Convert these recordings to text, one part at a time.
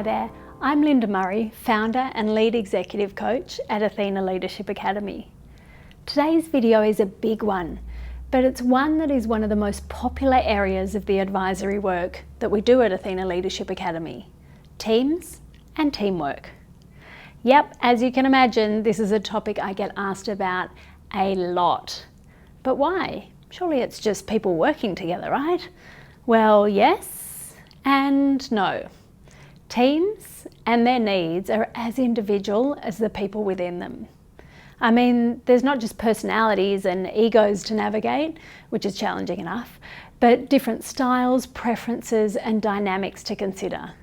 there, I'm Linda Murray, founder and lead executive coach at Athena Leadership Academy. Today's video is a big one, but it's one that is one of the most popular areas of the advisory work that we do at Athena Leadership Academy: teams and teamwork. Yep, as you can imagine, this is a topic I get asked about a lot. But why? Surely it's just people working together, right? Well, yes and no. Teams and their needs are as individual as the people within them. I mean, there's not just personalities and egos to navigate, which is challenging enough, but different styles, preferences, and dynamics to consider.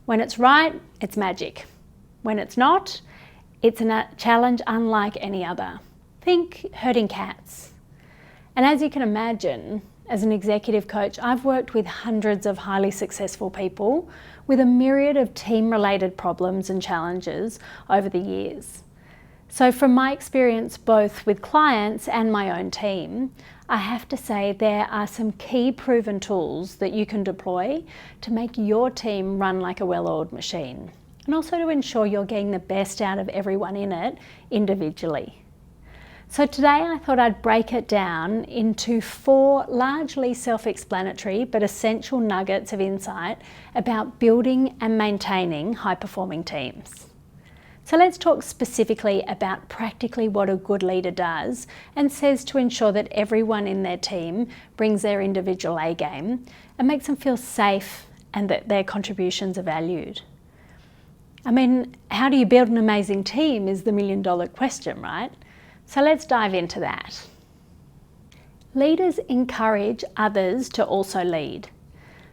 When it's right, it's magic. When it's not, it's a challenge unlike any other. Think herding cats. And as you can imagine, as an executive coach, I've worked with hundreds of highly successful people with a myriad of team-related problems and challenges over the years. So from my experience both with clients and my own team, I have to say there are some key proven tools that you can deploy to make your team run like a well-oiled machine, and also to ensure you're getting the best out of everyone in it individually. So today I thought I'd break it down into 4 largely self-explanatory but essential nuggets of insight about building and maintaining high-performing teams. So let's talk specifically about practically what a good leader does and says to ensure that everyone in their team brings their individual A game and makes them feel safe and that their contributions are valued. I mean, how do you build an amazing team is the million-dollar question, right? So let's dive into that. Leaders encourage others to also lead.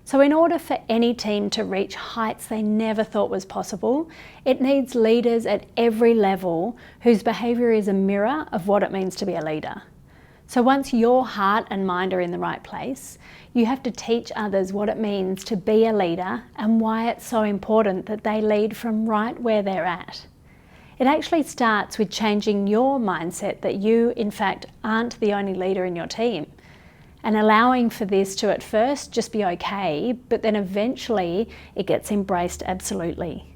So in order for any team to reach heights they never thought was possible, it needs leaders at every level whose behaviour is a mirror of what it means to be a leader. So once your heart and mind are in the right place, you have to teach others what it means to be a leader and why it's so important that they lead from right where they're at. It actually starts with changing your mindset that you, in fact, aren't the only leader in your team, and allowing for this to at first just be okay, but then eventually it gets embraced absolutely.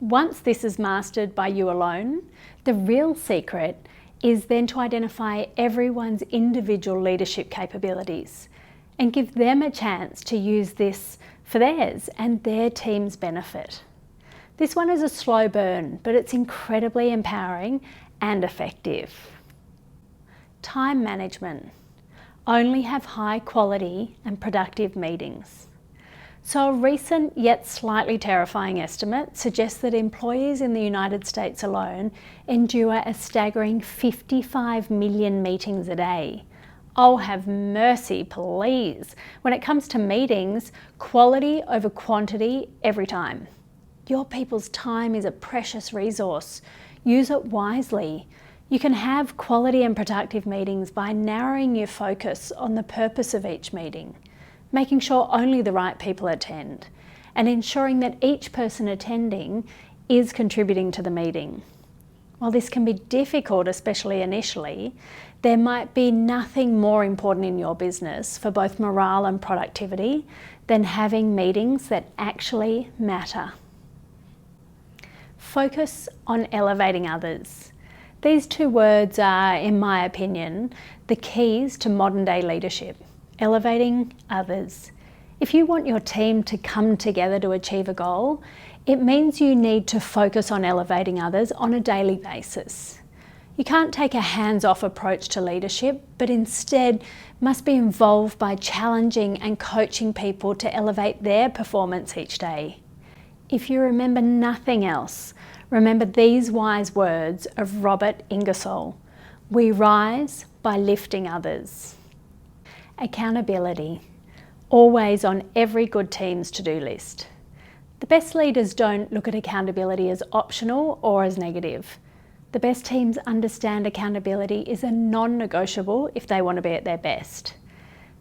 Once this is mastered by you alone, the real secret is then to identify everyone's individual leadership capabilities and give them a chance to use this for theirs and their team's benefit. This one is a slow burn, but it's incredibly empowering and effective. Time management. Only have high quality and productive meetings. So a recent yet slightly terrifying estimate suggests that employees in the United States alone endure a staggering 55 million meetings a day. Oh, have mercy, please. When it comes to meetings, quality over quantity every time. Your people's time is a precious resource. Use it wisely. You can have quality and productive meetings by narrowing your focus on the purpose of each meeting, making sure only the right people attend, and ensuring that each person attending is contributing to the meeting. While this can be difficult, especially initially, there might be nothing more important in your business for both morale and productivity than having meetings that actually matter. Focus on elevating others. These 2 words are, in my opinion, the keys to modern day leadership. Elevating others. If you want your team to come together to achieve a goal, it means you need to focus on elevating others on a daily basis. You can't take a hands-off approach to leadership, but instead must be involved by challenging and coaching people to elevate their performance each day. If you remember nothing else, remember these wise words of Robert Ingersoll: "We rise by lifting others." Accountability, always on every good team's to-do list. The best leaders don't look at accountability as optional or as negative. The best teams understand accountability is a non-negotiable if they want to be at their best.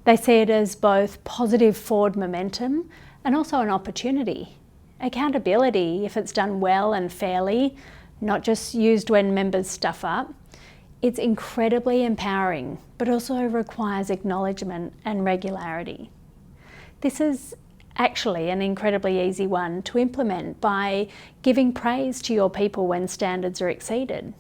They see it as both positive forward momentum and also an opportunity. Accountability, if it's done well and fairly, not just used when members stuff up, it's incredibly empowering, but also requires acknowledgement and regularity. This is actually an incredibly easy one to implement by giving praise to your people when standards are exceeded,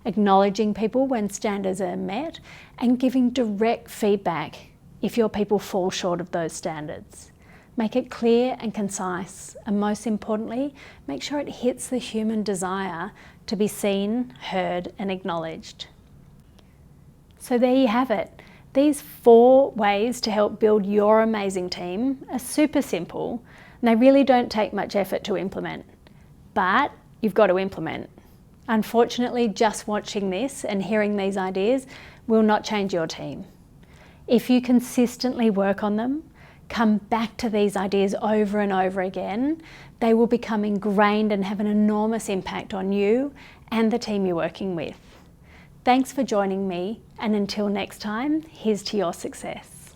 acknowledging people when standards are met, and giving direct feedback if your people fall short of those standards. Make it clear and concise, and most importantly, make sure it hits the human desire to be seen, heard, and acknowledged. So there you have it. These 4 ways to help build your amazing team are super simple, and they really don't take much effort to implement. But you've got to implement. Unfortunately, just watching this and hearing these ideas will not change your team. If you consistently work on them, come back to these ideas over and over again, they will become ingrained and have an enormous impact on you and the team you're working with. Thanks for joining me, and until next time, here's to your success.